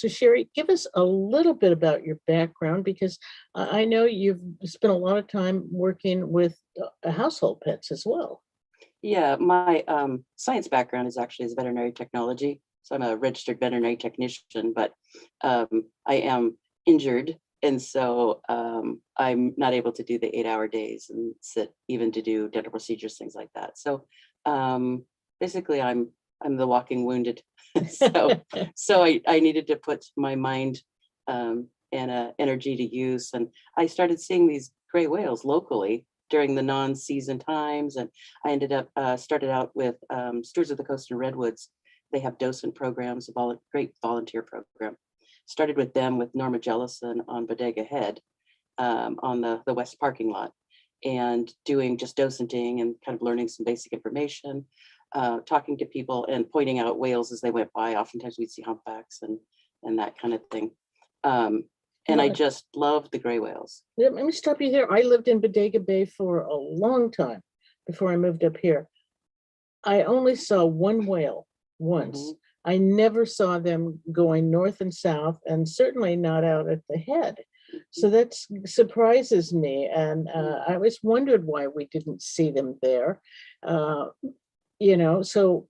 So Shari, give us a little bit about your background because I know you've spent a lot of time working with household pets as well. Yeah, my science background is actually as veterinary technology. So I'm a registered veterinary technician, but I am injured. And so I'm not able to do the 8-hour days and sit even to do dental procedures, things like that. So basically I'm the walking wounded. So I needed to put my mind and energy to use. And I started seeing these gray whales locally during the non-season times. And I ended up, started out with Stewards of the Coast and Redwoods. They have docent programs, a great volunteer program. Started with them with Norma Jellison on Bodega Head on the west parking lot, and doing just docenting and kind of learning some basic information, talking to people and pointing out whales as they went by. Oftentimes we'd see humpbacks and that kind of thing. And I just loved the gray whales. Let me stop you there. I lived in Bodega Bay for a long time before I moved up here. I only saw one whale once. Mhm. I never saw them going north and south, and certainly not out at the head. So that surprises me. And I always wondered why we didn't see them there. So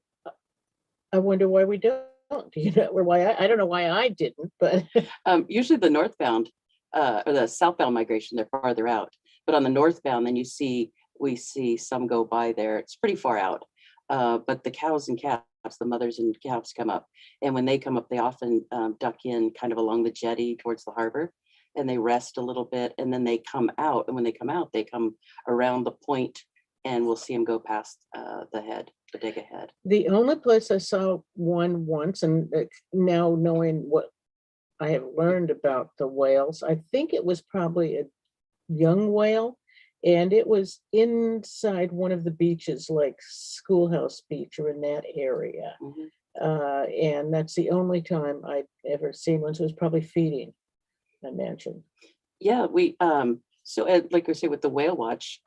I wonder why we don't, or why I don't know why I didn't, but Usually the northbound or the southbound migration, they're farther out. But on the northbound, then we see some go by there. It's pretty far out. But the cows and calves, the mothers and calves come up. And when they come up, they often duck in kind of along the jetty towards the harbor, and they rest a little bit, and then they come out. And when they come out, they come around the point, and we'll see them go past the head, the dig ahead. The only place I saw one once, and now knowing what I have learned about the whales, I think it was probably a young whale, and it was inside one of the beaches, like Schoolhouse Beach or in that area. Mhm. And that's the only time I've ever seen one. So it was probably feeding, I mentioned. Yeah, we so like I say with the whale watch,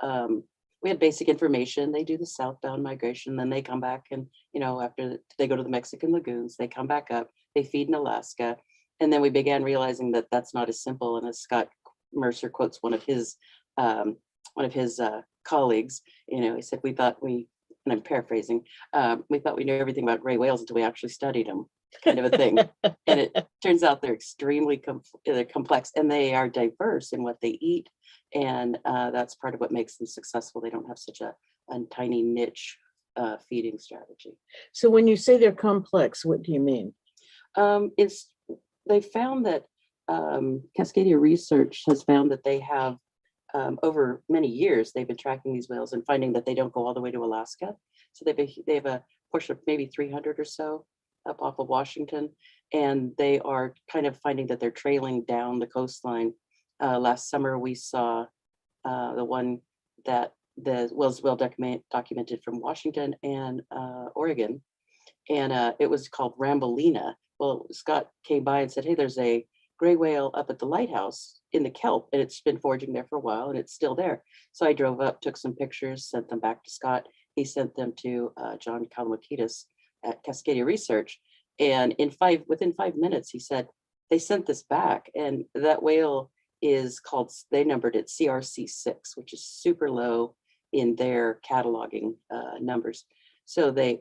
we had basic information. They do the southbound migration, then they come back, and after they go to the Mexican lagoons, they come back up, they feed in Alaska, and then we began realizing that that's not as simple. And as Scott Mercer quotes one of his colleagues, he said, and I'm paraphrasing, we thought we knew everything about gray whales until we actually studied them, kind of a thing. And it turns out they're extremely complex, and they are diverse in what they eat. And that's part of what makes them successful. They don't have such a tiny niche feeding strategy. So when you say they're complex, what do you mean? They found that Cascadia Research has found that they have over many years, they've been tracking these whales and finding that they don't go all the way to Alaska. So they have a portion of maybe 300 or so up off of Washington, and they are kind of finding that they're trailing down the coastline. Last summer, we saw the one that was well documented from Washington and Oregon, and it was called Rambolina. Well, Scott came by and said, "Hey, there's a gray whale up at the lighthouse in the kelp, and it's been foraging there for a while, and it's still there." So I drove up, took some pictures, sent them back to Scott. He sent them to John Kalamakidis at Cascadia Research, and within 5 minutes, he said they sent this back, and that whale is called. They numbered it CRC6, which is super low in their cataloging numbers. So they.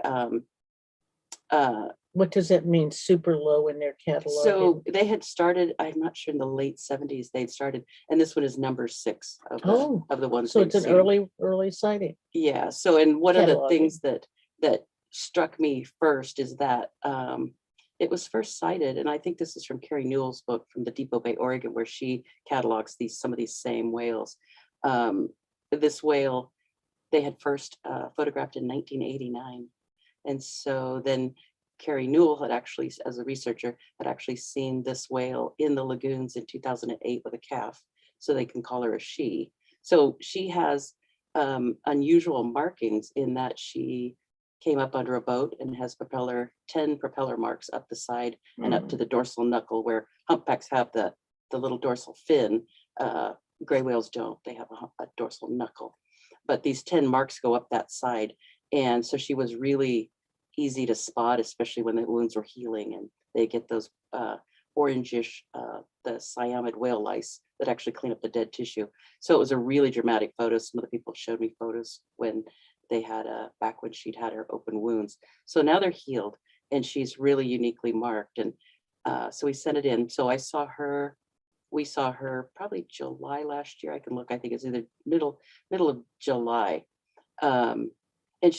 What does that mean, super low in their catalog? So they had started, I'm not sure, in the late 70s they'd started, and this one is number 6 of the ones. So it's an early sighting. Yeah. So, and one of the things that struck me first is that it was first sighted, and I think this is from Carrie Newell's book from the Depot Bay, Oregon, where she catalogs some of these same whales. This whale they had first photographed in 1989. And so then Carrie Newell had actually, as a researcher, had actually seen this whale in the lagoons in 2008 with a calf, so they can call her a she. So she has unusual markings in that she came up under a boat and has 10 propeller marks up the side and up to the dorsal knuckle, where humpbacks have the little dorsal fin. Gray whales don't, they have a dorsal knuckle. But these 10 marks go up that side. And so she was really easy to spot, especially when the wounds were healing, and they get those orangish, the cyanide whale lice that actually clean up the dead tissue. So it was a really dramatic photo. Some of the people showed me photos when they had back when she'd had her open wounds. So now they're healed and she's really uniquely marked. And so we sent it in. So we saw her probably July last year. I can look, I think it's either middle of July. And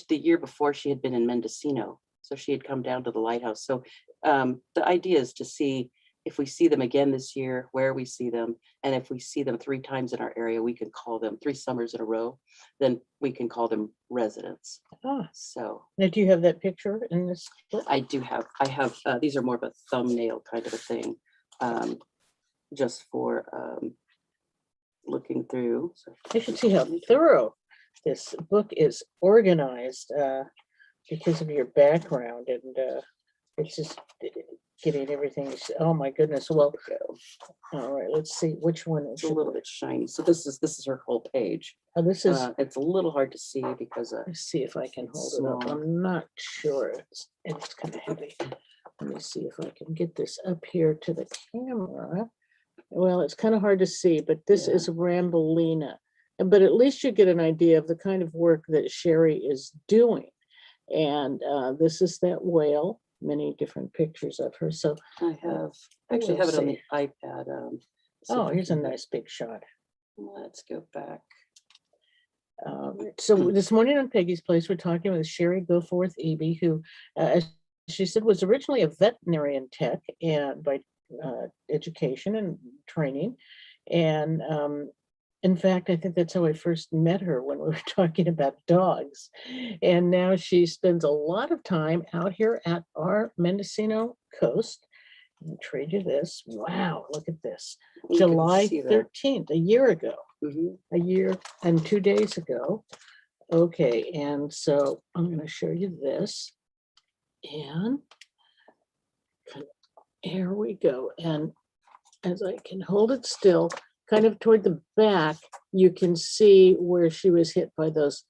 the year before she had been in Mendocino. So she had come down to the lighthouse. So the idea is to see if we see them again this year, where we see them. And if we see them 3 times in our area, we can call them 3 summers in a row, then we can call them residents. Ah, So now do you have that picture in this book? I have, these are more of a thumbnail kind of a thing, just for looking through. So You should see how thorough this book is organized because of your background, and it's just getting everything. Oh my goodness! Well, all right. Let's see which one is it's a little bit shiny. So this is her whole page. Oh, this is. It's a little hard to see because Let's see if I can hold it small. up. I'm not sure. It's kind of heavy. Let me see if I can get this up here to the camera. Well, it's kind of hard to see, but this is Rambulina. But at least you get an idea of the kind of work that Shari is doing. And this is that whale, many different pictures of her. So I have actually have it on the iPad. Oh, here's a nice big shot. Let's go back. So this morning on Peggy's Place, we're talking with Shari Goforth Eby, who, as she said, was originally a veterinarian tech and by education and training. And in fact, I think that's how I first met her, when we were talking about dogs. And now she spends a lot of time out here at our Mendocino coast. I'll trade you this. Wow, look at this. July 13th, a year ago. A year and 2 days ago. Okay, and so I'm going to show you this. And here we go. And as I can hold it still, kind of toward the back, you can see where she was hit by those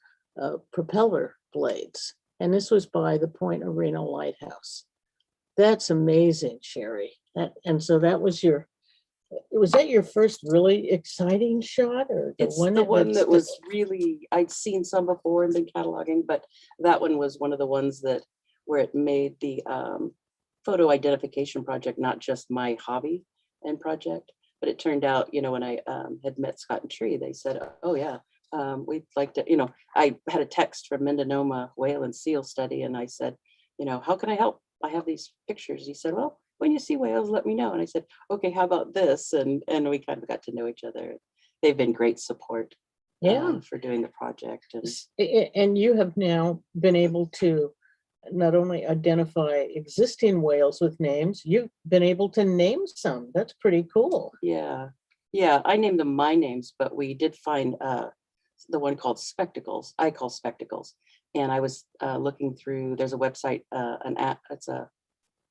propeller blades. And this was by the Point Arena Lighthouse. That's amazing, Shari. And so that was was that your first really exciting shot, or It's the one that was really, I'd seen some before and been cataloging, but that one was one of the ones where it made the photo identification project not just my hobby and project, but it turned out, when I had met Scott and Tree, they said, oh yeah, we'd like to, I had a text from Mendocino whale and seal study, and I said, how can I help? I have these pictures. He said, well, when you see whales, let me know. And I said, okay, how about this? And we kind of got to know each other. They've been great support for doing the project. And you have now been able to not only identify existing whales with names, you've been able to name some. That's pretty cool. Yeah. I named them my names, but we did find the one called Spectacles. I call Spectacles. And I was looking through, there's a website, an app, it's a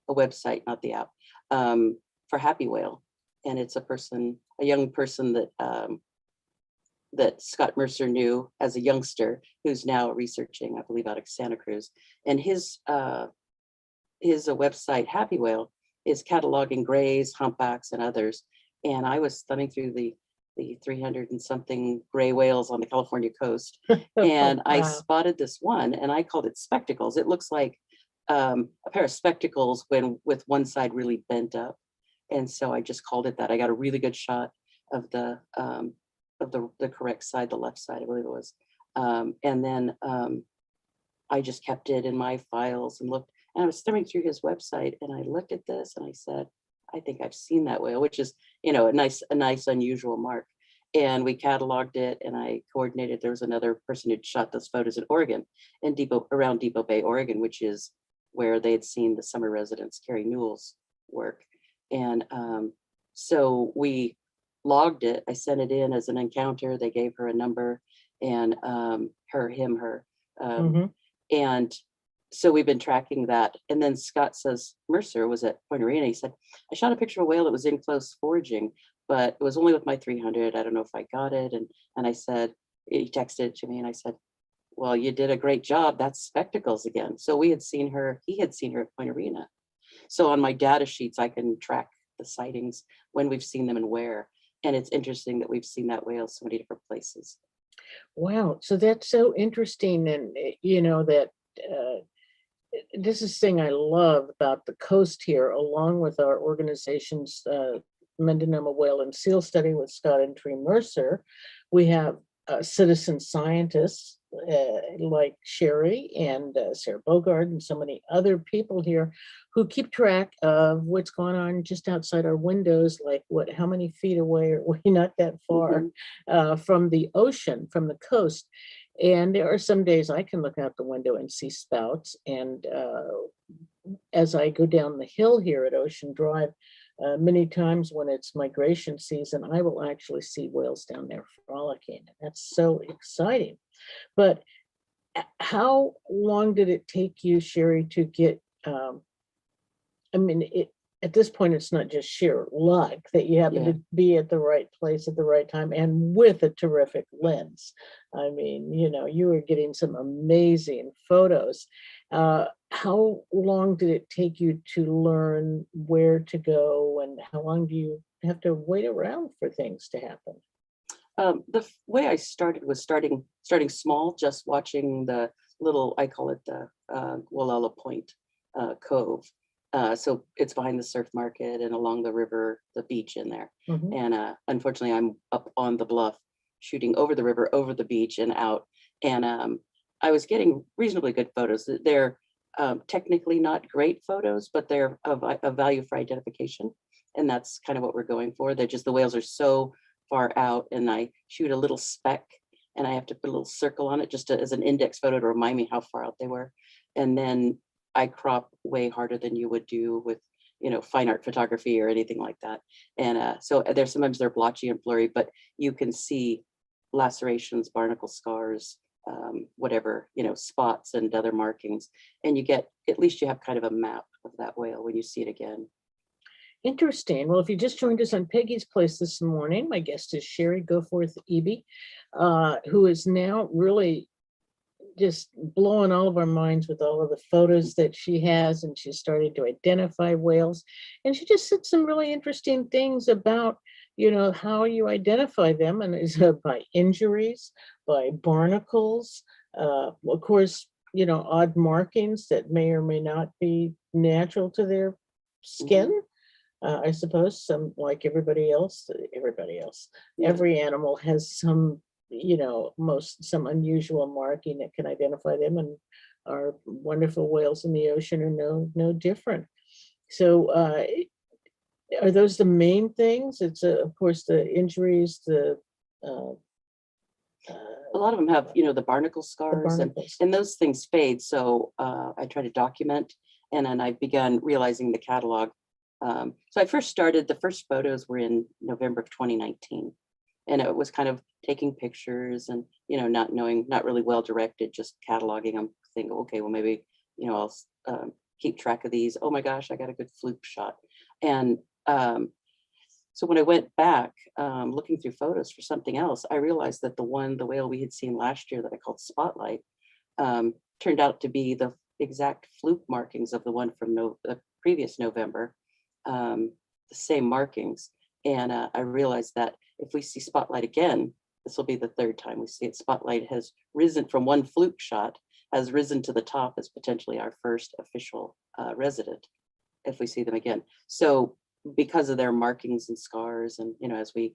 website, not the app, for Happy Whale. And it's a young person that Scott Mercer knew as a youngster, who's now researching, I believe, out of Santa Cruz. And his website, Happy Whale, is cataloging grays, humpbacks, and others. And I was thumbing through the 300 and something gray whales on the California coast. And I spotted this one, and I called it Spectacles. It looks like a pair of spectacles with one side really bent up. And so I just called it that. I got a really good shot of the correct side, the left side, I believe it was. And then I just kept it in my files and looked, and I was thumbing through his website, and I looked at this and I said, I think I've seen that whale, which is, a nice unusual mark. And we cataloged it, and I coordinated. There was another person who'd shot those photos in Oregon, around Depot Bay, Oregon, which is where they had seen the summer residents Carrie Newell's work. And so we logged it. I sent it in as an encounter. They gave her a number, and her. And so we've been tracking that. And then Scott says, Mercer was at Point Arena. He said, I shot a picture of a whale that was in close foraging, but it was only with my 300. I don't know if I got it. And I said, he texted it to me, and I said, well, you did a great job. That's Spectacles again. So he had seen her at Point Arena. So on my data sheets, I can track the sightings, when we've seen them and where. And it's interesting that we've seen that whale so many different places. Wow. So that's so interesting. And, you know, that this is the thing I love about the coast here, along with our organization's Mendocino Whale and Seal Study with Scott and Tree Mercer. We have citizen scientists like Shari and Sarah Bogard and so many other people here who keep track of what's going on just outside our windows, like how many feet away are we, not that far from the ocean, from the coast. And there are some days I can look out the window and see spouts. And as I go down the hill here at Ocean Drive, many times when it's migration season, I will actually see whales down there frolicking. That's so exciting. But how long did it take you, Shari, to get, I mean, at this point, it's not just sheer luck that you happen to be at the right place at the right time and with a terrific lens. I mean, you know, you were getting some amazing photos. How long did it take you to learn where to go, and how long do you have to wait around for things to happen? The way I started was starting small, just watching the little, I call it the Wallala Point Cove. So it's behind the surf market and along the river, the beach in there. And unfortunately, I'm up on the bluff shooting over the river, over the beach and out. And I was getting reasonably good photos. They're technically not great photos, but they're of value for identification. And that's kind of what we're going for. They're just, the whales are so far out, and I shoot a little speck and I have to put a little circle on it just as an index photo to remind me how far out they were. And then I crop way harder than you would do with, you know, fine art photography or anything like that. And so there's sometimes they're blotchy and blurry, but you can see lacerations, barnacle scars, whatever, you know, spots and other markings. And you get, at least you have kind of a map of that whale when you see it again. Interesting. Well, if you just joined us on Peggy's Place this morning, my guest is Shari Goforth Eby, who is now really just blowing all of our minds with all of the photos that she has, and she's started to identify whales. And she just said some really interesting things about, you know, how you identify them, and it's by injuries, by barnacles, of course, you know, odd markings that may or may not be natural to their skin. I suppose some, like everybody else, every animal has some, you know, some unusual marking that can identify them, and our wonderful whales in the ocean are no different. So are those the main things? It's of course the injuries, the a lot of them have, you know, the barnacle scars, and those things fade. So I try to document, and then I began realizing the catalog. So I first started, the first photos were in November of 2019. And it was kind of taking pictures and, you know, not really well directed, just cataloging them, thinking, okay, well, maybe, you know, I'll keep track of these. Oh my gosh, I got a good fluke shot. And so when I went back looking through photos for something else, I realized that the whale we had seen last year that I called Spotlight turned out to be the exact fluke markings of the one from the previous November, the same markings. And I realized that if we see Spotlight again, this will be the third time we see it. Spotlight has risen from one fluke shot, has risen to the top as potentially our first official resident, if we see them again. So because of their markings and scars, and, you know, as we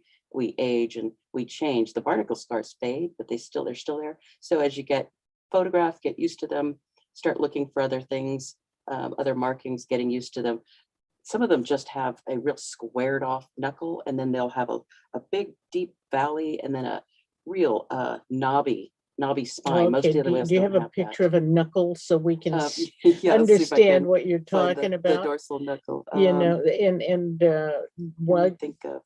age and we change, the barnacle scars fade, but they're still there. So as you get photographed, get used to them, start looking for other things, other markings, getting used to them. Some of them just have a real squared off knuckle, and then they'll have a big deep valley, and then a real knobby spine. Okay. Most of the other whales do you don't have a picture that. of a knuckle so we can Yeah, understand what you're find talking the about? dorsal knuckle. You know, and what? Think of,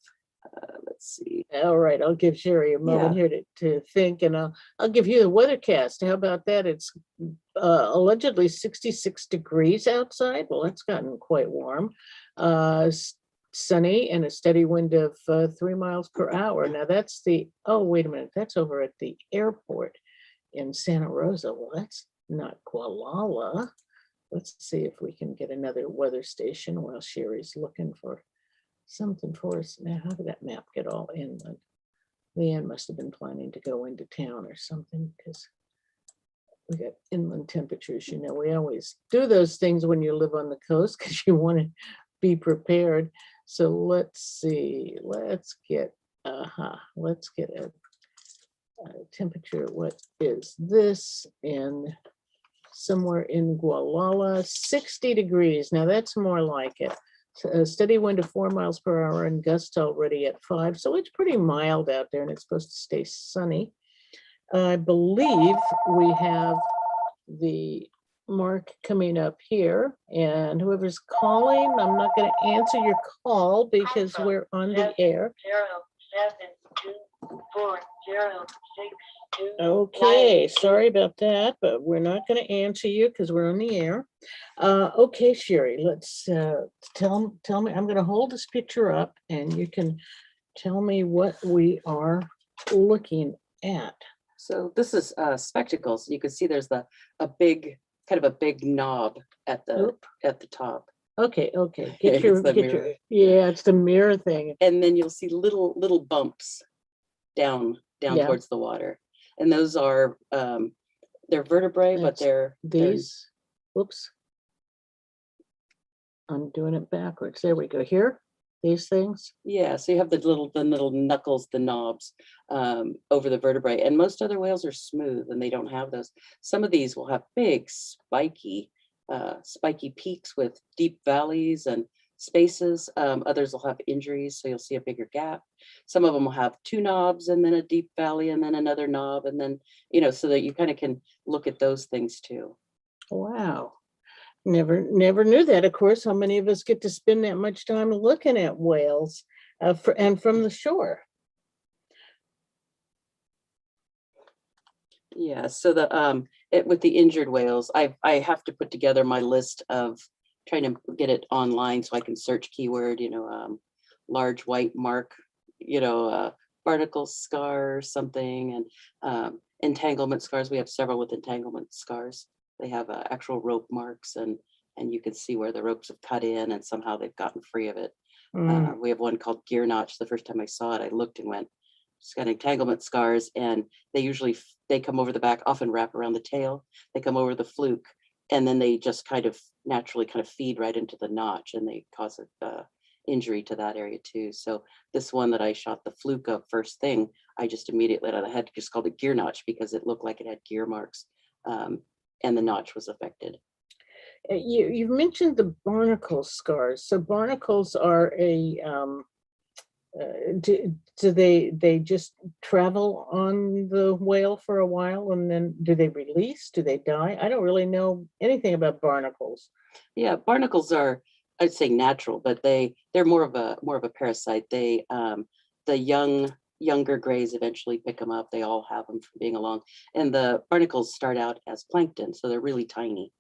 let's see. All right, I'll give Shari a moment here to think, and I'll give you the weathercast. How about that? It's allegedly 66 degrees outside. Well, it's gotten quite warm. Sunny and a steady wind of 3 miles per hour. Now that's wait a minute, that's over at the airport in Santa Rosa. Well, that's not Gualala. Let's see if we can get another weather station while Shari's looking for something for us. Now, how did that map get all inland? Leanne must have been planning to go into town or something because we got inland temperatures. You know, we always do those things when you live on the coast because you want to be prepared. So let's see, let's get a temperature. What is this in somewhere in Gualala? 60 degrees. Now that's more like it. A steady wind of 4 miles per hour and gusts already at 5. So it's pretty mild out there and it's supposed to stay sunny. I believe we have the mark coming up here, and whoever's calling, I'm not going to answer your call because we're on the air. 0724062. Okay, sorry about that, but we're not going to answer you because we're on the air. Okay, Shari, let's tell me. I'm going to hold this picture up, and you can tell me what we are looking at. So this is spectacles. You can see there's a big knob at the top. Okay. Get your yeah, it's the mirror thing. And then you'll see little bumps down towards the water. And those are they're vertebrae, but they're these. Whoops. I'm doing it backwards. There we go. Here. These things? Yeah, so you have the little knuckles, the knobs over the vertebrae, and most other whales are smooth and they don't have those. Some of these will have big spiky peaks with deep valleys and spaces. Others will have injuries, so you'll see a bigger gap. Some of them will have 2 knobs and then a deep valley and then another knob, and then, so that you kind of can look at those things too. Wow. Never knew that. Of course, how many of us get to spend that much time looking at whales and from the shore? Yeah, so with the injured whales, I have to put together my list of trying to get it online so I can search keyword, large white mark, barnacle scar or something, and entanglement scars. We have several with entanglement scars. They have actual rope marks, and you can see where the ropes have cut in and somehow they've gotten free of it. We have one called gear notch. The first time I saw it, I looked and went, it's got entanglement scars, and they come over the back, often wrap around the tail. They come over the fluke, and then they just naturally feed right into the notch, and they cause injury to that area too. So this one that I shot the fluke of first thing, I just immediately I had just called it gear notch because it looked like it had gear marks. And the notch was affected. You've mentioned the barnacle scars. So barnacles are do they just travel on the whale for a while and then do they release? Do they die? I don't really know anything about barnacles. Yeah, barnacles are, I'd say, natural, but they're more of a parasite. They the younger grays eventually pick them up. They all have them from being along. And the barnacles start out as plankton, so they're really tiny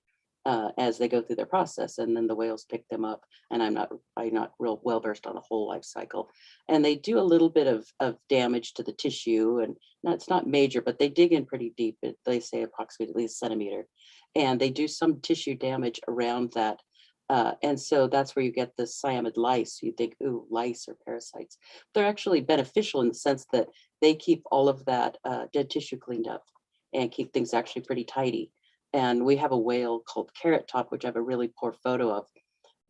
as they go through their process, and then the whales pick them up. And I'm not real well versed on the whole life cycle. And they do a little bit of damage to the tissue, and it's not major, but they dig in pretty deep. They say approximately a centimeter, and they do some tissue damage around that. And so that's where you get the cyanide lice. You think, ooh, lice or parasites. They're actually beneficial in the sense that they keep all of that dead tissue cleaned up and keep things actually pretty tidy. And we have a whale called Carrot Top, which I have a really poor photo of,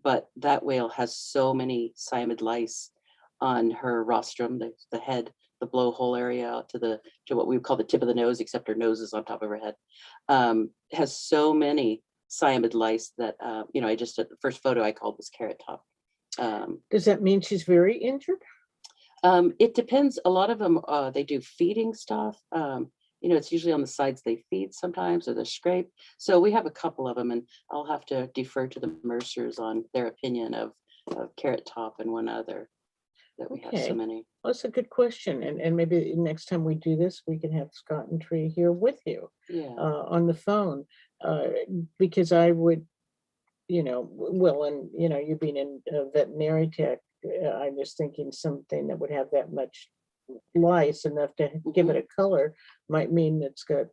but that whale has so many cyanide lice on her rostrum, the head, the blowhole area to what we would call the tip of the nose, except her nose is on top of her head, has so many cyanide lice that I just the first photo I called was Carrot Top. Does that mean she's very injured? It depends. A lot of them they do feeding stuff. It's usually on the sides they feed sometimes, or the scrape. So we have a couple of them, and I'll have to defer to the Mercers on their opinion of Carrot Top and one other that we have so many. Well, that's a good question, and maybe next time we do this, we can have Scott and Tree here with you on the phone, because I would, well, and you being in veterinary tech, I was thinking something that would have that much lice enough to give it a color might mean it's got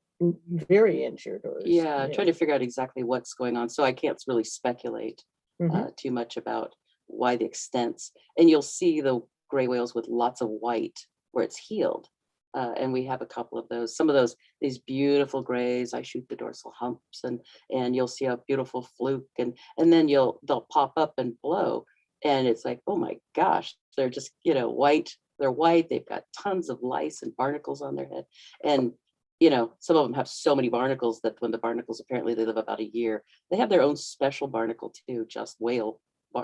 very injured. Or trying to figure out exactly what's going on. So I can't really speculate too much about why the extents, and you'll see the gray whales with lots of white where it's healed. And we have a couple of those. Some of those, these beautiful grays, I shoot the dorsal humps, and you'll see a beautiful fluke, and then they'll pop up and blow, and it's like, oh my gosh, they're just, you know, white. They're white. They've got tons of lice and barnacles on their head, and you know, some of them have so many barnacles that when the barnacles, apparently they live about a year. They have their own special barnacle too, just whale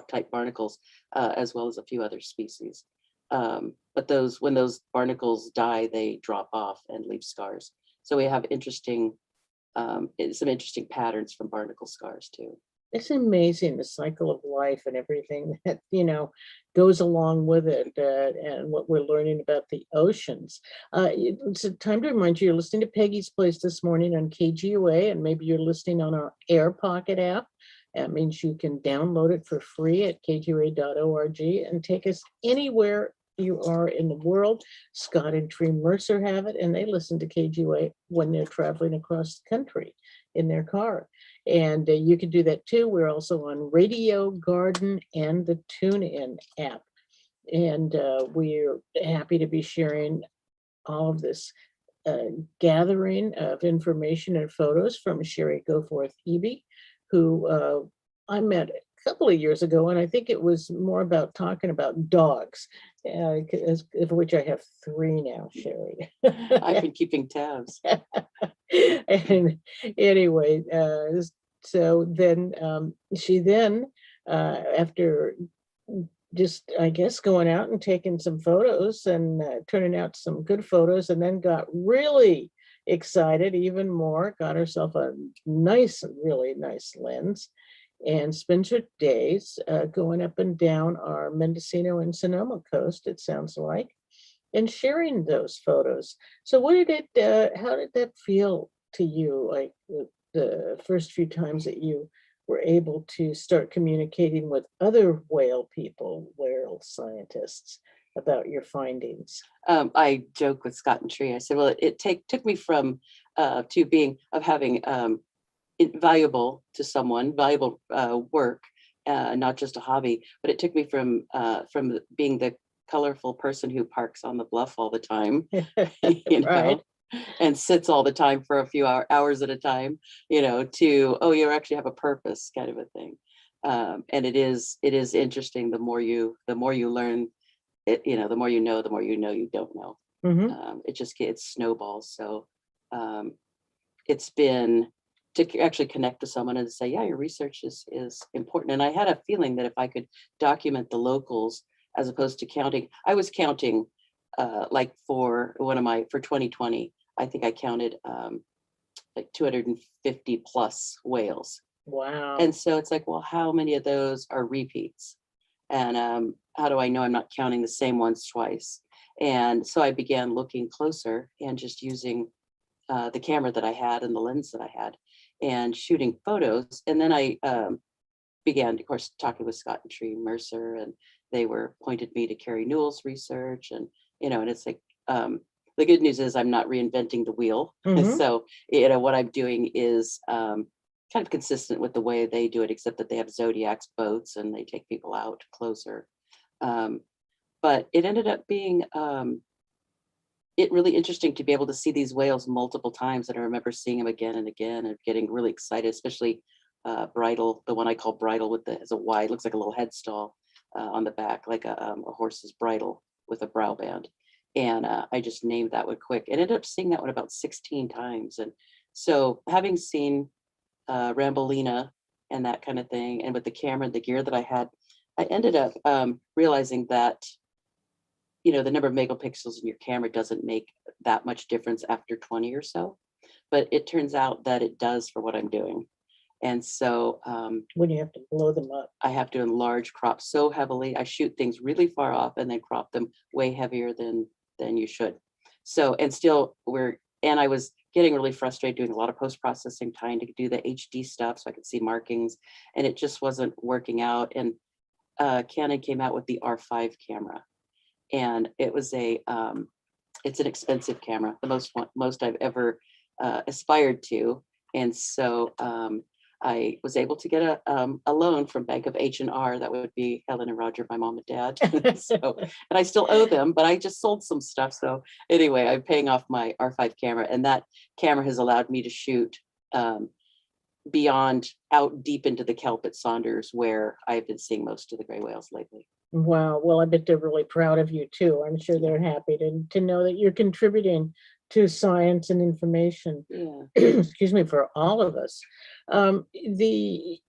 type barnacles, as well as a few other species. But when those barnacles die, they drop off and leave scars. So we have some interesting patterns from barnacle scars too. It's amazing, the cycle of life and everything that, you know, goes along with it, and what we're learning about the oceans. It's a time to remind you, you're listening to Peggy's Place this morning on KGUA, and maybe you're listening on our Air Pocket app. That means you can download it for free at kgua.org and take us anywhere you are in the world. Scott and Tree Mercer have it, and they listen to KGUA when they're traveling across the country in their car. And you can do that too. We're also on Radio Garden and the TuneIn app. And we're happy to be sharing all of this gathering of information and photos from Shari Goforth Eby, who I met a couple of years ago, and I think it was more about talking about dogs, of which I have 3 now, Shari. I've been keeping tabs. And anyway, so then she after just, I guess, going out and taking some photos and turning out some good photos, and then got really excited even more, got herself a really nice lens, and spends her days going up and down our Mendocino and Sonoma coast, it sounds like, and sharing those photos. So how did that feel to you, like the first few times that you were able to start communicating with other whale whale scientists about your findings? I joke with Scott and Tree. I said, well, it took me from having valuable to someone, valuable work, not just a hobby, but it took me from being the colorful person who parks on the bluff all the time, you know, Right. and sits all the time for a few hours at a time, you know, to, oh, you actually have a purpose, kind of a thing. And it is interesting. The more you learn it, you know, the more you know you don't know. Mm-hmm. It snowballs. So it's been to actually connect to someone and say, yeah, your research is important. And I had a feeling that if I could document the locals as opposed to counting, I was counting like for 2020, I think I counted like 250 plus whales. Wow. And so it's like, well, how many of those are repeats? And how do I know I'm not counting the same ones twice? And so I began looking closer and just using the camera that I had and the lens that I had and shooting photos. And then I began, of course, talking with Scott and Tree Mercer, and they pointed me to Carrie Newell's research. And, you know, and it's like, the good news is I'm not reinventing the wheel. Mm-hmm. So, you know, what I'm doing is kind of consistent with the way they do it, except that they have Zodiac's boats and they take people out closer. But it ended up being really interesting to be able to see these whales multiple times. And I remember seeing them again and again and getting really excited, especially Bridle, the one I call Bridle has a wide, looks like a little headstall on the back, like a horse's bridle with a brow band. And I just named that one quick and ended up seeing that one about 16 times. And so having seen Rambolina and that kind of thing, and with the camera and the gear that I had, I ended up realizing that, you know, the number of megapixels in your camera doesn't make that much difference after 20 or so, but it turns out that it does for what I'm doing. And so when you have to blow them up, I have to enlarge crop so heavily. I shoot things really far off and then crop them way heavier than you should. So, and still I was getting really frustrated doing a lot of post-processing, trying to do the HD stuff so I could see markings, and it just wasn't working out. And Canon came out with the R5 camera, and it was it's an expensive camera, the most I've ever aspired to. And so I was able to get a loan from Bank of H&R. That would be Helen and Roger, my mom and dad. So, and I still owe them, but I just sold some stuff. So anyway, I'm paying off my R5 camera, and that camera has allowed me to shoot beyond out deep into the kelp at Saunders, where I've been seeing most of the gray whales lately. Wow. Well, I bet they're really proud of you too. I'm sure they're happy to know that you're contributing to science and information. Yeah. Excuse me, for all of us. The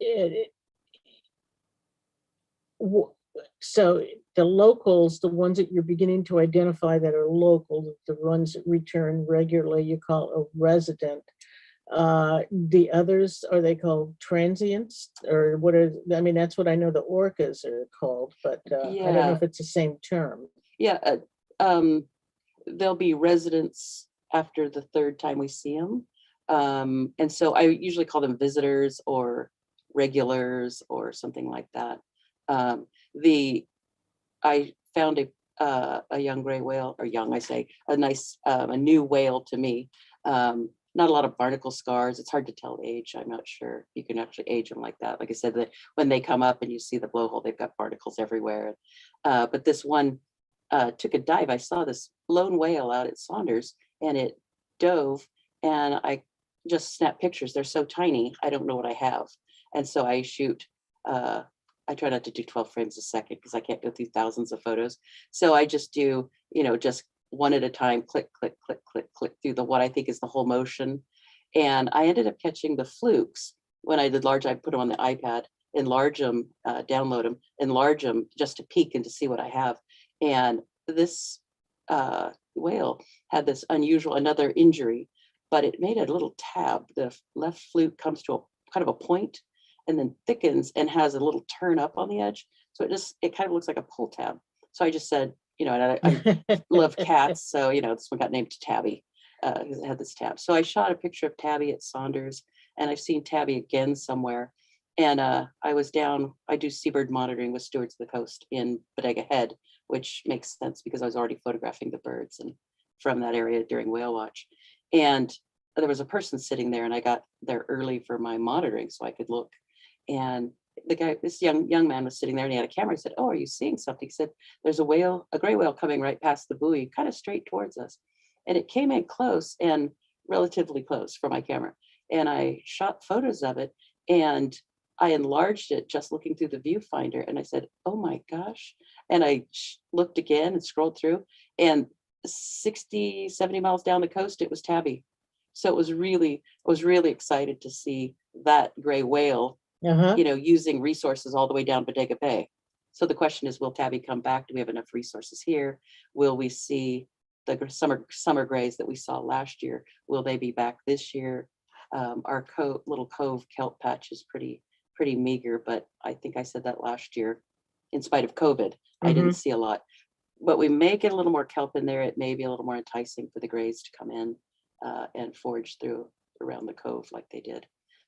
w- so the locals, the ones that you're beginning to identify that are local, the ones that return regularly, you call a resident. The others, are they called transients, or what are, I mean, that's what I know the orcas are called, but I don't know Yeah. if it's the same term. Yeah. There'll be residents after the third time we see them. And so I usually call them visitors or regulars or something like that. I found a young gray whale, or young, I say, a nice, a new whale to me. Not a lot of barnacle scars. It's hard to tell age. I'm not sure you can actually age them like that. Like I said, that when they come up and you see the blowhole, they've got barnacles everywhere. But this one took a dive. I saw this lone whale out at Saunders, and it dove, and I just snapped pictures. They're so tiny, I don't know what I have. And so I shoot, I try not to do 12 frames a second because I can't go through thousands of photos. So I just do, just one at a time, click, click, click, click, click through what I think is the whole motion. And I ended up catching the flukes. When I did large, I put them on the iPad, enlarge them, download them, enlarge them just to peek and to see what I have. And this whale had this unusual, another injury, but it made a little tab. The left fluke comes to a kind of a point and then thickens and has a little turn up on the edge. So it kind of looks like a pull tab. So I just said, and I love cats. So, this one got named Tabby because it had this tab. So I shot a picture of Tabby at Saunders, and I've seen Tabby again somewhere. And I was down, I do seabird monitoring with Stewards of the Coast in Bodega Head, which makes sense because I was already photographing the birds and from that area during whale watch. And there was a person sitting there, and I got there early for my monitoring so I could look. And the guy, this young man was sitting there, and he had a camera. He said, "Oh, are you seeing something?" He said, "There's a gray whale coming right past the buoy, kind of straight towards us." And it came in close, and relatively close for my camera. And I shot photos of it, and I enlarged it just looking through the viewfinder. And I said, "Oh my gosh." And I looked again and scrolled through, and 60, 70 miles down the coast, it was Tabby. So I was really excited to see that gray whale, using resources all the way down Bodega Bay. So the question is, will Tabby come back? Do we have enough resources here? Will we see the summer grays that we saw last year? Will they be back this year? Our little cove kelp patch is pretty meager, but I think I said that last year. In spite of COVID, I didn't see a lot. But we may get a little more kelp in there. It may be a little more enticing for the grays to come in and forage through around the cove like they did.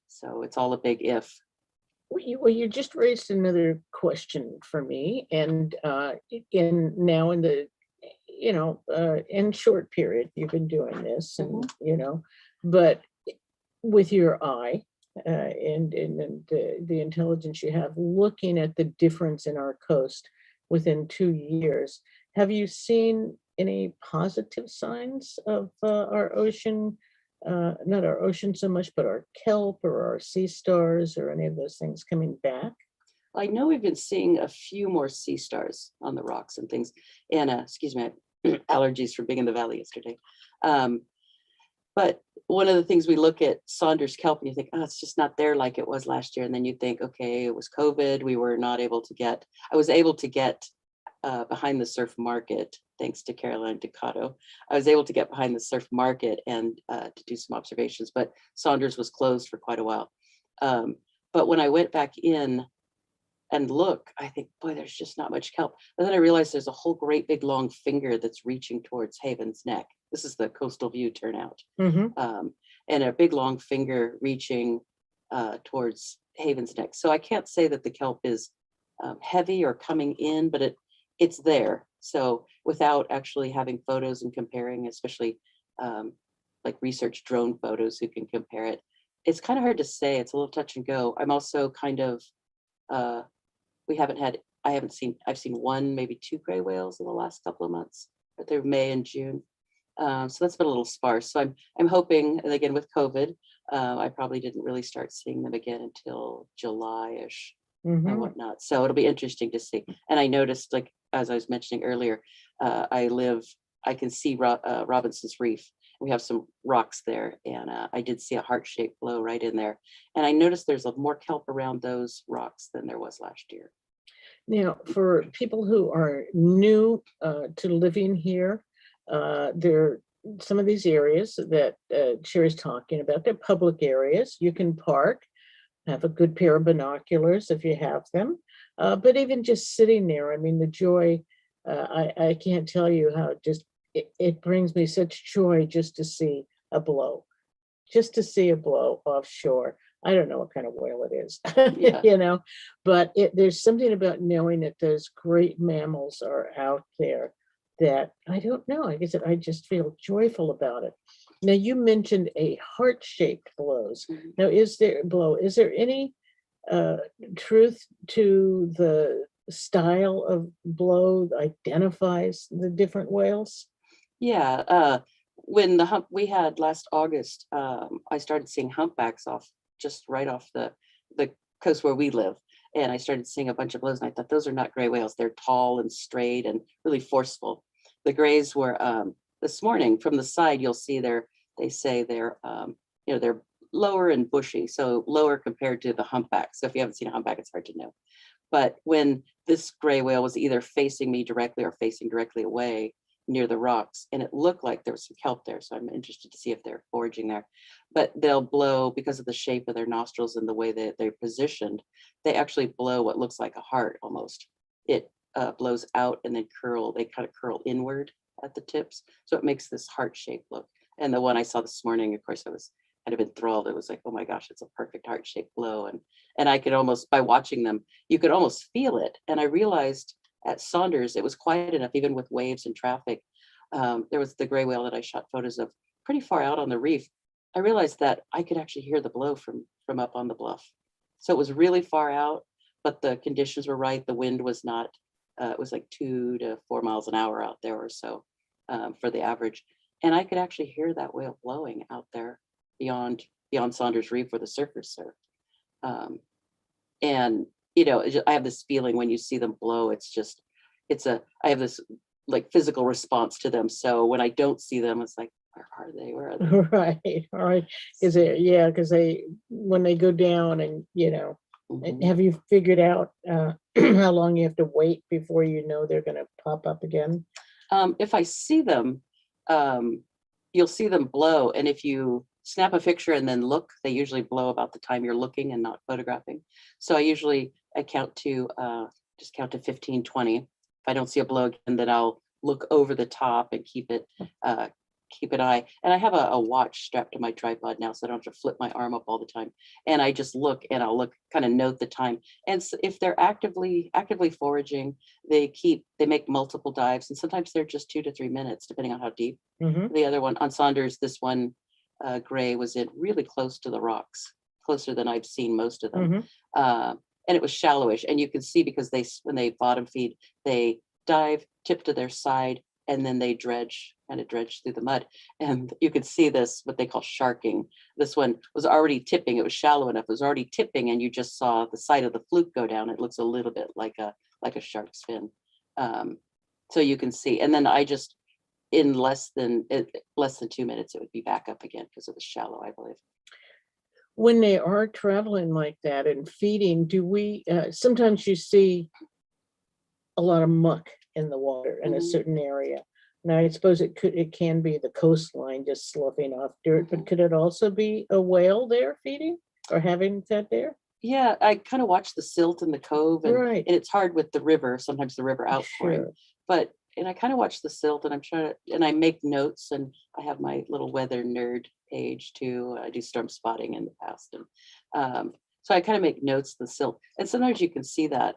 So it's all a big if. Well, you just raised another question for me, and in the in short period you've been doing this, and but with your eye and the intelligence you have, looking at the difference in our coast within 2 years, have you seen any positive signs of our ocean? Not our ocean so much, but our kelp or our sea stars or any of those things coming back? I know we've been seeing a few more sea stars on the rocks and things. And excuse me, I had allergies from being in the valley yesterday. But one of the things, we look at Saunders kelp and you think, oh, it's just not there like it was last year. And then you think, okay, it was COVID. I was able to get behind the surf market, thanks to Caroline Ducato. I was able to get behind the surf market and to do some observations, but Saunders was closed for quite a while. But when I went back in and look, I think, boy, there's just not much kelp. And then I realized there's a whole great big long finger that's reaching towards Haven's Neck. This is the coastal view turnout. And a big long finger reaching towards Haven's Neck. So I can't say that the kelp is heavy or coming in, but it's there. So without actually having photos and comparing, especially like research drone photos who can compare it, it's kind of hard to say. It's a little touch and go. I'm also kind of, we haven't had, I've seen one, maybe two gray whales in the last couple of months, but they're May and June. So that's been a little sparse. So I'm hoping, and again with COVID, I probably didn't really start seeing them again until July-ish and Mhm. whatnot. So it'll be interesting to see. And I noticed, like as I was mentioning earlier, I can see Robinson's Reef. We have some rocks there, and I did see a heart-shaped blow right in there. And I noticed there's more kelp around those rocks than there was last year. Now, for people who are new to living here, there some of these areas that Sherry's talking about, they're public areas. You can park, have a good pair of binoculars if you have them. But even just sitting there, I mean, the joy, I can't tell you how it brings me such joy just to see a blow, just to see a blow offshore. I don't know what kind of whale it is, Yeah. but there's something about knowing that those great mammals are out there that I don't know. I guess I just feel joyful about it. Now you mentioned a heart-shaped blows. Mhm. Now, is there any uh, truth to the style of blow that identifies the different whales? Yeah, when we had last August, I started seeing humpbacks just right off the coast where we live, and I started seeing a bunch of blows, and I thought those are not gray whales. They're tall and straight and really forceful. The grays were this morning from the side. You'll see they say they're lower and bushy, so lower compared to the humpback. So if you haven't seen a humpback, it's hard to know. But when this gray whale was either facing me directly or facing directly away near the rocks, and it looked like there was some kelp there. So I'm interested to see if they're foraging there. But they'll blow because of the shape of their nostrils and the way that they're positioned. They actually blow what looks like a heart almost. It blows out and then they kind of curl inward at the tips. So it makes this heart-shaped look. And the one I saw this morning, of course, I was kind of enthralled. It was like, oh my gosh, it's a perfect heart-shaped blow. And I could almost, by watching them, you could almost feel it. And I realized at Saunders, it was quiet enough, even with waves and traffic. There was the gray whale that I shot photos of pretty far out on the reef. I realized that I could actually hear the blow from up on the bluff. So it was really far out, but the conditions were right. The wind was not, it was like 2 to 4 miles an hour out there or so for the average. And I could actually hear that whale blowing out there beyond Saunders Reef where the surfers surf. And I have this feeling when you see them blow, I have this like physical response to them. So when I don't see them, it's like, where are they? Right, all right. Because when they go down and, Mhm. have you figured out how long you have to wait before you know they're gonna pop up again? If I see them, um, you'll see them blow. And if you snap a picture and then look, they usually blow about the time you're looking and not photographing. So I count to just count to 15, 20. If I don't see a blow again, then I'll look over the top and keep an eye. And I have a watch strapped to my tripod now, so I don't have to flip my arm up all the time. And I just look and I'll kind of note the time. And if they're actively foraging, they make multiple dives, and sometimes they're just 2 to 3 minutes, depending on how deep. Mhm. The other one on Saunders, this one gray was in really close to the rocks, closer than I've seen most of them. Mhm. Uh, and it was shallowish, and you can see because when they bottom feed, they dive, tip to their side, and then they kind of dredge through the mud. And you could see this, what they call sharking. This one was already tipping. It was shallow enough. It was already tipping, and you just saw the side of the fluke go down. It looks a little bit like a shark's fin. So you can see. And then in less than 2 minutes, it would be back up again because it was shallow, I believe. When they are traveling like that and feeding, do we sometimes you see a lot of muck in the water in a Mhm, certain area. Now, I suppose it can be the coastline just sloughing off dirt, but mhm. could it also be a whale there feeding or having fed there? Yeah, I kind of watched the silt in the cove, and Right, it's hard with the river, sometimes the river outpouring. sure. And I kind of watch the silt, and and I make notes, and I have my little weather nerd page too. I do storm spotting in the past. And so I kind of make notes of the silt. And sometimes you can see that.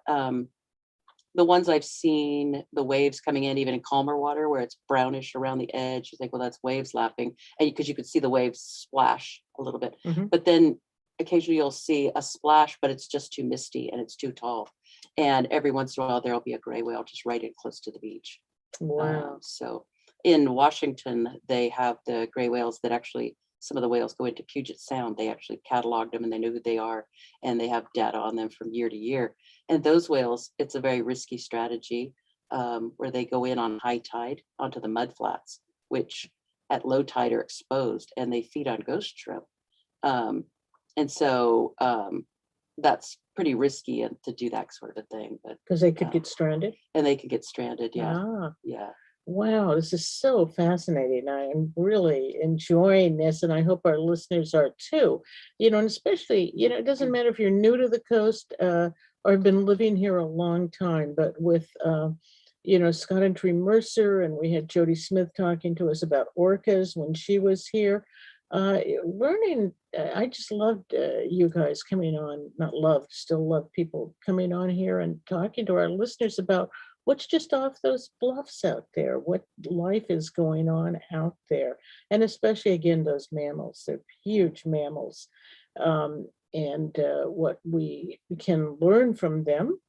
The ones I've seen, the waves coming in, even in calmer water where it's brownish around the edge, you think, well, that's waves lapping. And because you could see the waves splash a little bit. Mhm. But then occasionally you'll see a splash, but it's just too misty and it's too tall. And every once in a while, there'll be a gray whale just right in close to the beach. Wow. So in Washington, they have the gray whales that actually, some of the whales go into Puget Sound. They actually cataloged them and they know who they are, and they have data on them from year to year. And those whales, it's a very risky strategy where they go in on high tide onto the mud flats, which at low tide are exposed, and they feed on ghost shrimp. And so that's pretty risky and to do that sort of a thing. But Because they could get stranded. and they can get stranded. Yeah, Ah, yeah. wow, this is so fascinating. I am really enjoying this, and I hope our listeners are too. And especially, it doesn't matter if you're new to the coast or have been living here a long time, but with, Scott and Tree Mercer, and we had Jody Smith talking to us about orcas when she was here. Learning, I just loved you guys coming on, not loved, still love people coming on here and talking to our listeners about what's just off those bluffs out there, what life is going on out there. And especially, again, those mammals, they're huge mammals. And what we can learn from them,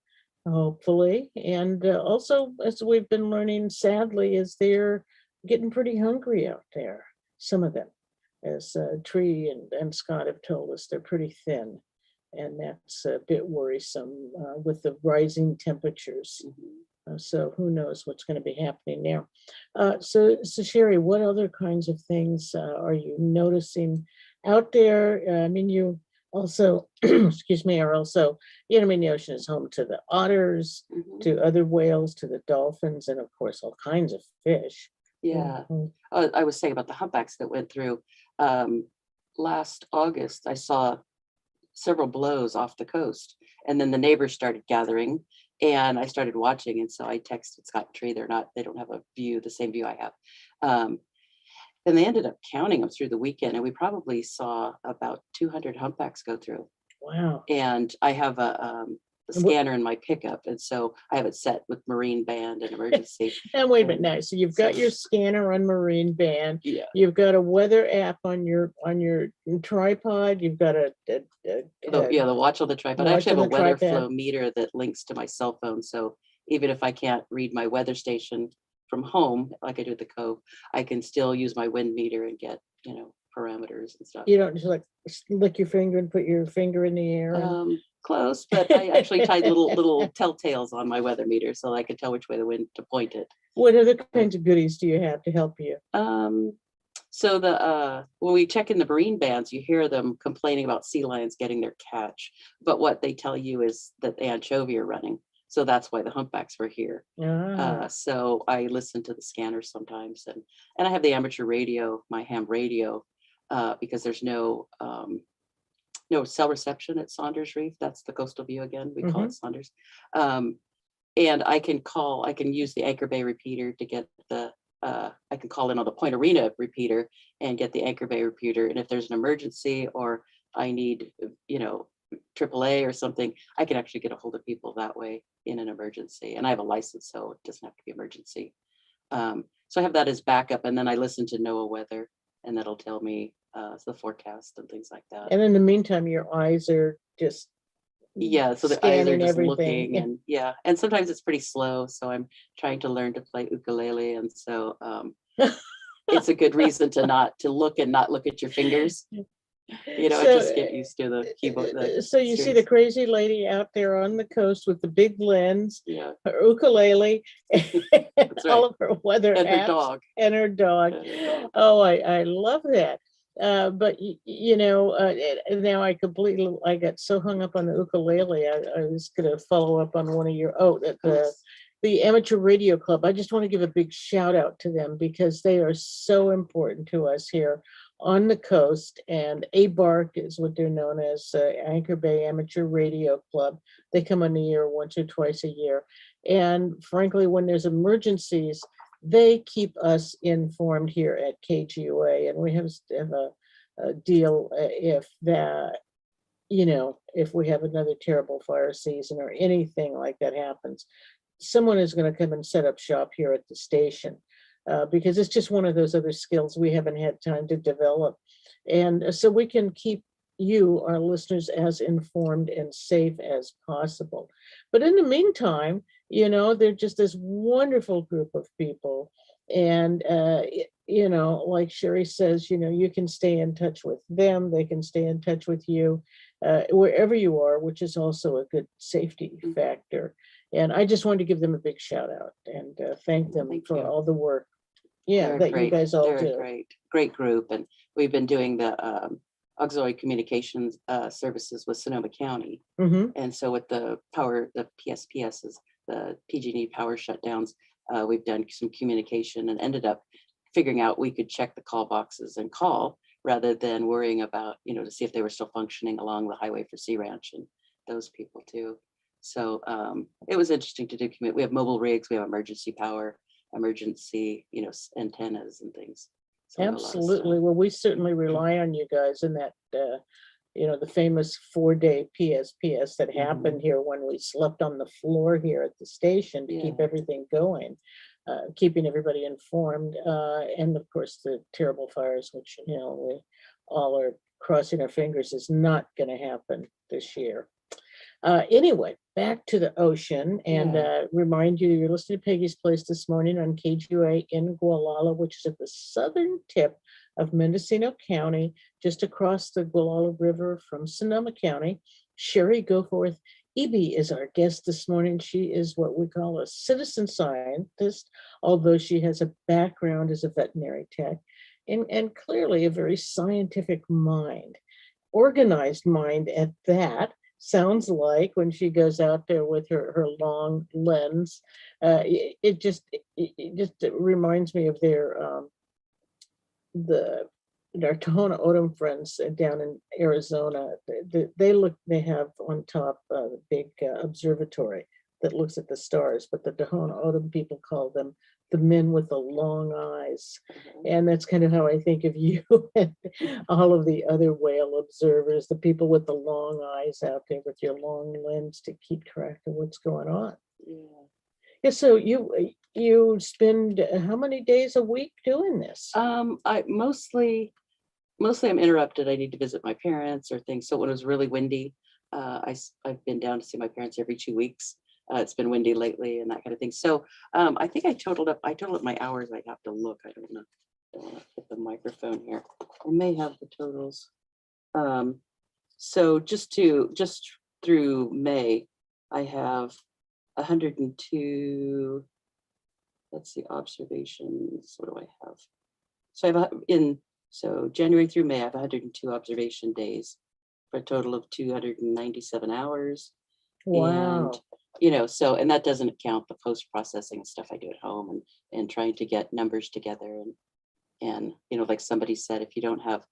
hopefully. And also, as we've been learning, sadly, is they're getting pretty hungry out there, some of them. As Tree and Scott have told us, they're pretty thin. And that's a bit worrisome with the rising temperatures. So who knows what's going to be happening there. So Shari, what other kinds of things are you noticing out there? I mean, you also, excuse me, are also, the ocean is home to the otters, to other whales, to the dolphins, and of course, all kinds of fish. Yeah. I was saying about the humpbacks that went through. Last August, I saw several blows off the coast, and then the neighbors started gathering, and I started watching. And so I texted Scott and Tree. They don't have the same view I have. And they ended up counting them through the weekend, and we probably saw about 200 humpbacks go through. Wow. And I have a scanner in my pickup, and so I have it set with marine band and emergency. And wait a minute now. So you've got your scanner on marine band. Yeah. You've got a weather app on your tripod. You've got the watch on the tripod. I actually have a weather flow meter that links to my cell phone. So even if I can't read my weather station from home, like I do at the Cove, I can still use my wind meter and get, parameters and stuff. You don't just like lick your finger and put your finger in the air. Close, but I actually tied little telltales on my weather meter so I could tell which way the wind to point it. What other kinds of goodies do you have to help you? So when we check in the marine bands, you hear them complaining about sea lions getting their catch, but what they tell you is that the anchovy are running. So that's why the humpbacks were here. So I listen to the scanners sometimes, and I have the amateur radio, my ham radio, because there's no cell reception at Saunders Reef. That's the coastal view again. We call it Saunders. And I can use the Anchor Bay repeater to get I can call in on the Point Arena repeater and get the Anchor Bay repeater. And if there's an emergency or I need, AAA or something, I can actually get a hold of people that way in an emergency. And I have a license, so it doesn't have to be emergency. So I have that as backup. And then I listen to NOAA weather, and that'll tell me the forecast and things like that. And in the meantime, your eyes are just so the eyes are just everything. looking, and sometimes it's pretty slow. So I'm trying to learn to play ukulele, and so it's a good reason to look and not look at your fingers. Just get used to the keyboard. So you see the crazy lady out there on the coast with the big lens, her ukulele, all of her weather and apps, her dog. And her dog. Oh, I love that. But now I got so hung up on the ukulele. I was going to follow up on one of your the Amateur Radio Club. I just want to give a big shout out to them because they are so important to us here on the coast. And ABARC is what they're known as, Anchor Bay Amateur Radio Club. They come on the air once or twice a year. And frankly, when there's emergencies, they keep us informed here at KGUA, and we have a deal if if we have another terrible fire season or anything like that happens. someone is going to come and set up shop here at the station, because it's just one of those other skills we haven't had time to develop. And so we can keep you, our listeners, as informed and safe as possible. But in the meantime, they're just this wonderful group of people. And, like Shari says, you can stay in touch with them. They can stay in touch with you wherever you are, which is also a good safety factor. And I just wanted to give them a big shout out and thank them for all the work. Yeah, that you guys all do. Great group. And we've been doing the auxiliary communications services with Sonoma County. And so with the PSPSs, the PG&E power shutdowns, we've done some communication and ended up figuring out we could check the call boxes and call rather than worrying about, to see if they were still functioning along the highway for Sea Ranch and those people too. So it was interesting to do. We have mobile rigs, we have emergency power, emergency, antennas and things. So absolutely. Well, we certainly rely on you guys in that, the famous 4-day PSPS that happened here when we slept on the floor here at the station to keep everything going, keeping everybody informed. And of course, the terrible fires, which, we all are crossing our fingers is not going to happen this year. Anyway, back to the ocean and remind you, you're listening to Peggy's Place this morning on KGUA in Gualala, which is at the southern tip of Mendocino County, just across the Gualala River from Sonoma County. Shari Goforth Eby is our guest this morning. She is what we call a citizen scientist, although she has a background as a veterinary tech and clearly a very scientific mind, organized mind at that. Sounds like when she goes out there with her long lens, it just reminds me of our Tohono O'odham friends down in Arizona. They have on top a big observatory that looks at the stars, but the Tohono O'odham people call them the men with the long eyes. And that's kind of how I think of you and all of the other whale observers, the people with the long eyes out there with your long lens to keep track of what's going on. Yeah. So you spend how many days a week doing this? I mostly I'm interrupted. I need to visit my parents or things. So when it was really windy, I've been down to see my parents every 2 weeks. It's been windy lately and that kind of thing. So I think I totaled up my hours. I have to look. I don't want to hit the microphone here. I may have the totals. So just through May, I have 102. Let's see, observations. What do I have? So I have so January through May, I have 102 observation days for a total of 297 hours. Wow. And, and that doesn't count the post-processing stuff I do at home and trying to get numbers together. And like somebody said, if you don't have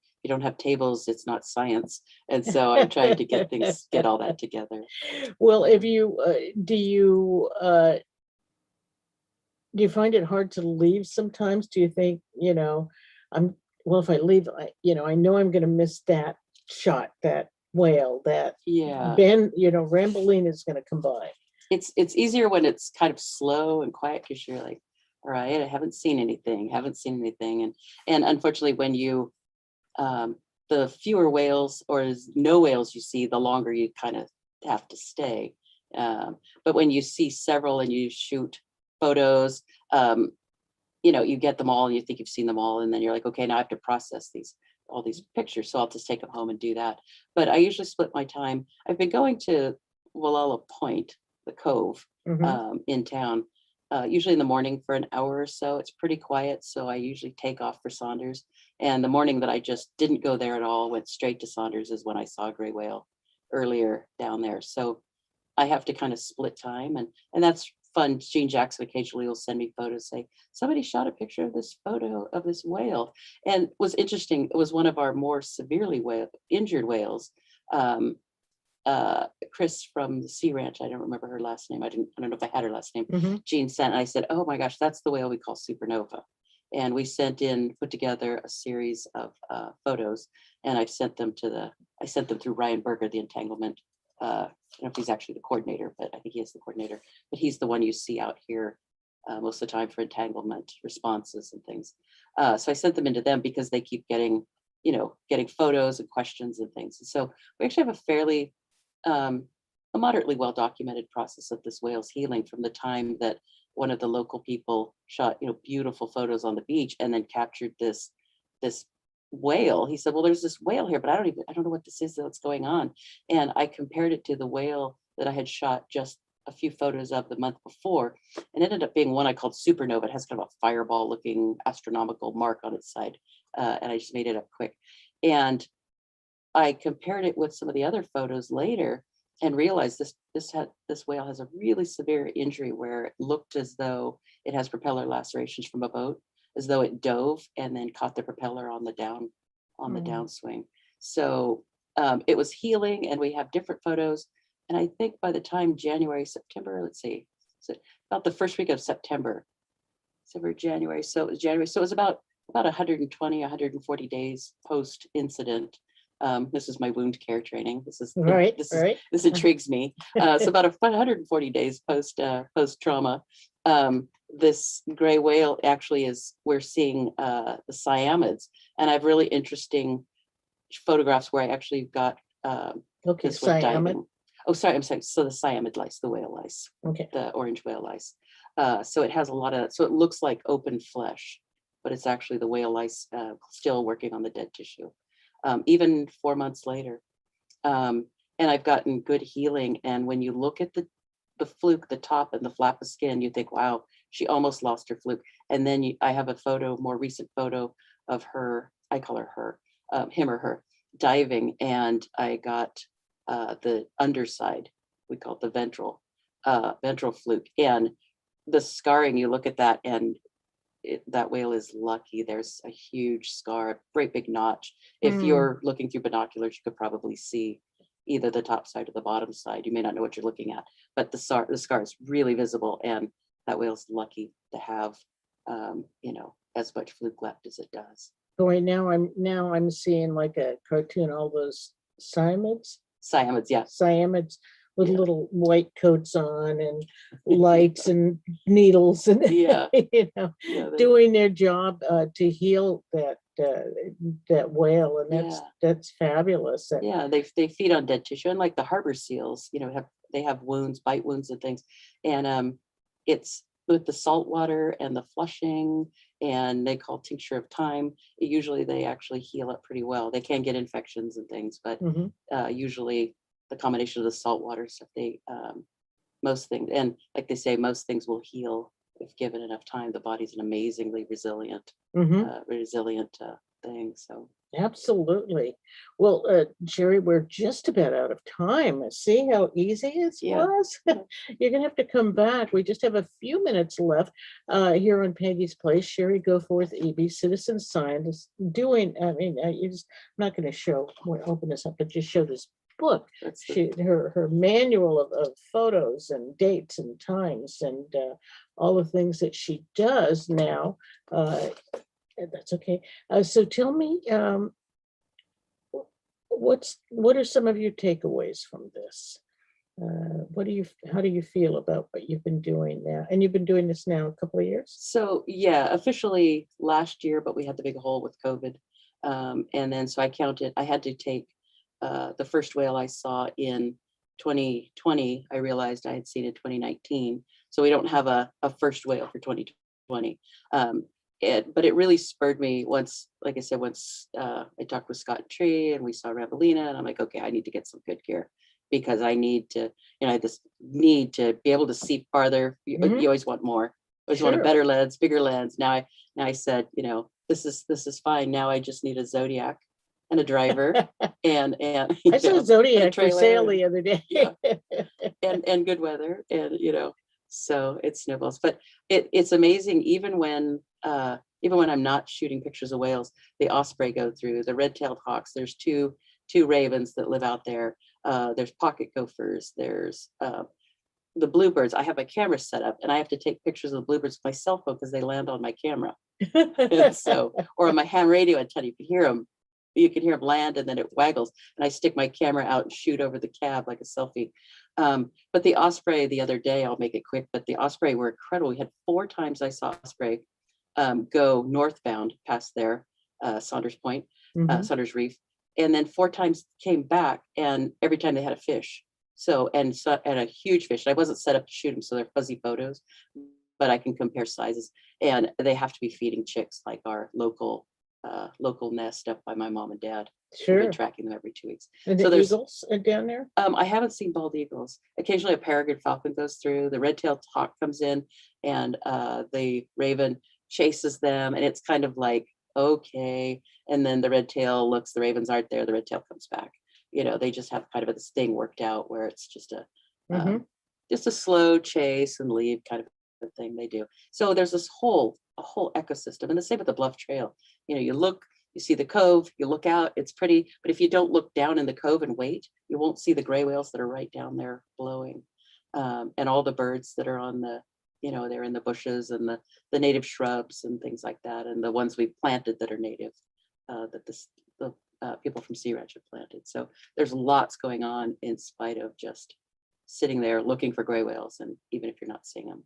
tables, it's not science. And so I'm trying to get all that together. Well, if you, do you find it hard to leave sometimes? Do you think, if I leave, I know I'm going to miss that shot, that whale, that Ramboline is going to come by. It's easier when it's kind of slow and quiet because you're like, all right, I haven't seen anything. And unfortunately, when you, the fewer whales or no whales you see, the longer you kind of have to stay. But when you see several and you shoot photos, you get them all and you think you've seen them all. And then you're like, okay, now I have to process all these pictures. So I'll just take them home and do that. But I usually split my time. I've been going to Wallala Point, the cove in town, usually in the morning for an hour or so. It's pretty quiet. So I usually take off for Saunders. And the morning that I just didn't go there at all, went straight to Saunders is when I saw a gray whale earlier down there. So I have to kind of split time and that's fun. Gene Jackson occasionally will send me photos, say, somebody shot a picture of this photo of this whale. And it was interesting. It was one of our more severely injured whales. Chris from the Sea Ranch, I don't remember her last name. I don't know if I had her last name. Gene sent, and I said, oh my gosh, that's the whale we call Supernova. And we put together a series of photos, and I sent them through Ryan Berger, the entanglement don't know if he's actually the coordinator, but I think he is the coordinator, but he's the one you see out here most of the time for entanglement responses and things. So I sent them into them because they keep getting, getting photos and questions and things. And so we actually have a moderately well-documented process of this whale's healing from the time that one of the local people shot, beautiful photos on the beach and then captured this whale. He said, well, there's this whale here, but I don't know what this is that's going on. And I compared it to the whale that I had shot just a few photos of the month before, and it ended up being one I called Supernova. It has kind of a fireball looking astronomical mark on its side. And I just made it up quick. And I compared it with some of the other photos later and realized this whale has a really severe injury where it looked as though it has propeller lacerations from a boat, as though it dove and then caught the propeller on the downswing. So it was healing, and we have different photos. And I think by the time September, let's see, so about the first week of September, January. So it was January. So it was about 120, 140 days post incident. This is my wound care training. This intrigues me. So about 140 days post trauma. This gray whale actually we're seeing the cyamids, and I have really interesting photographs where I actually got this one diving. Oh, sorry, I'm sorry. So the cyamid lice, the whale lice, the orange whale lice. So it has so it looks like open flesh, but it's actually the whale lice still working on the dead tissue, even 4 months later. And I've gotten good healing. And when you look at the fluke, the top and the flap of skin, you think, wow, she almost lost her fluke. And then I have a more recent photo of her, I call her him or her, diving, and I got the underside, we call it the ventral fluke, and the scarring. You look at that, and that whale is lucky. There's a huge scar, a great big notch. If you're looking through binoculars, you could probably see either the top side or the bottom side. You may not know what you're looking at, but the scar is really visible, and that whale's lucky to have as much fluke left as it does. So right now I'm seeing like a cartoon, all those cyamids, yeah. Cyamids with little white coats on and lights and needles and doing their job to heal that whale, and that's fabulous. They feed on dead tissue, and like the harbor seals, they have wounds, bite wounds and things, and it's with the salt water and the flushing, and they call tincture of thyme. Usually they actually heal up pretty well. They can get infections and things, but usually the combination of the salt water stuff, most things, and like they say, most things will heal if given enough time. The body's an amazingly resilient thing. So absolutely. Well, Shari, we're just about out of time. See how easy it was? You're gonna have to come back. We just have a few minutes left here on Peggy's Place. Shari Goforth Eby, citizen scientist, doing. I'm not going to open this up, but just show this book. Her manual of photos and dates and times and all the things that she does now. That's okay. So tell me, what are some of your takeaways from this? How do you feel about what you've been doing now? And you've been doing this now a couple of years? So officially last year, but we had the big hole with COVID. And then so I counted, I had to take the first whale I saw in 2020. I realized I had seen in 2019. So we don't have a first whale for 2020. But it really spurred me once I talked with Scott and Tree and we saw Ravelina, and I'm like, okay, I need to get some good gear because I need to, I just need to be able to see farther. You always want more. I always want a better lens, bigger lens. Now I said, this is fine. Now I just need a Zodiac and a driver and I saw a Zodiac for sale the other day. and good weather, and so it snowballs. But it's amazing, even when I'm not shooting pictures of whales, the osprey go through, the red-tailed hawks. There's two ravens that live out there. There's pocket gophers. There's the bluebirds. I have my camera set up, and I have to take pictures of the bluebirds with my cell phone because they land on my camera. And so, or on my ham radio antenna, you can hear them. you can hear them land and then it waggles. And I stick my camera out and shoot over the cab like a selfie. But the osprey the other day, I'll make it quick, but the osprey were incredible. We had 4 times I saw osprey go northbound past there, Saunders Point, Mhm. Saunders Reef. And then 4 times came back, and every time they had a fish. So and a huge fish. I wasn't set up to shoot them, so they're fuzzy photos, but I can compare sizes. And they have to be feeding chicks like our local nest up by my mom and dad. We've Sure. been tracking them every 2 weeks. And So the there's eagles are down there? I haven't seen bald eagles. Occasionally a peregrine falcon goes through, the red-tailed hawk comes in, and the raven chases them, and it's kind of like, okay. And then the red tail looks, the ravens aren't there, the red tail comes back. You know, they just have kind of this thing worked out where it's just Mhm. a slow chase and leave kind of a thing they do. So there's this whole ecosystem, and the same with the Bluff Trail. You know, you look, you see the cove, you look out, it's pretty, but if you don't look down in the cove and wait, you won't see the gray whales that are right down there blowing, and all the birds that are on the, you know, they're in the bushes and the native shrubs and things like that, and the ones we've planted that are native, that the people from Sea Ranch have planted. So there's lots going on in spite of just sitting there looking for gray whales, and even if you're not seeing them.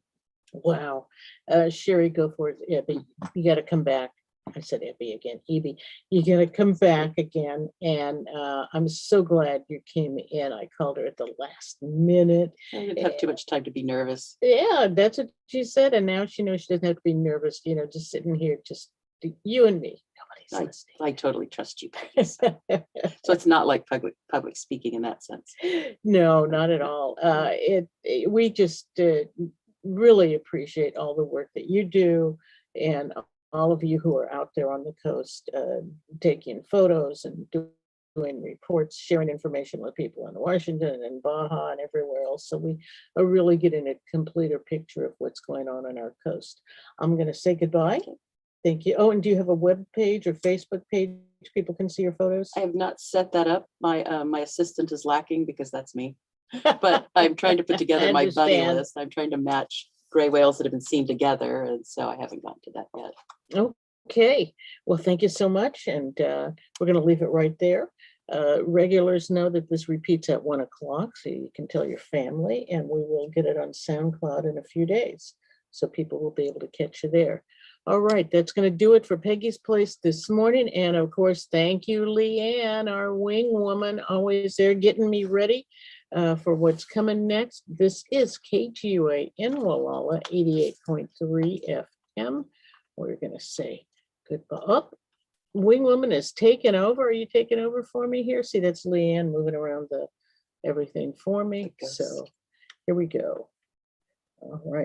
Wow. Shari Goforth Eby, you got to come back. I said Eby again, Eby. You got to come back again. And I'm so glad you came in. I called her at the last minute. I didn't have too much time to be nervous. Yeah, that's what she said. And now she knows she doesn't have to be nervous, you know, just sitting here, just you and me. Nobody's listening. I totally trust you, Peggy. So it's not like public speaking in that sense. No, not at all. We just really appreciate all the work that you do, and all of you who are out there on the coast taking photos and doing reports, sharing information with people in Washington and Baja and everywhere else. So we are really getting a completer picture of what's going on our coast. I'm going to say goodbye. Thank you. Oh, and do you have a web page or Facebook page people can see your photos? I have not set that up. My assistant is lacking because that's me. But I'm trying to put together my buddy list. I'm trying to match gray whales that have been seen together, and so I haven't gotten to that yet. Okay. Well, thank you so much, and we're going to leave it right there. Regulars know that this repeats at 1 o'clock, so you can tell your family, and we will get it on SoundCloud in a few days, so people will be able to catch you there. All right, that's going to do it for Peggy's Place this morning. And of course, thank you, Leanne, our wing woman, always there getting me ready for what's coming next. This is KGUA in Walla, 88.3 FM. We're going to say goodbye. Oh, wing woman is taking over. Are you taking over for me here? See, that's Leanne moving around everything for me. So here we go. All right.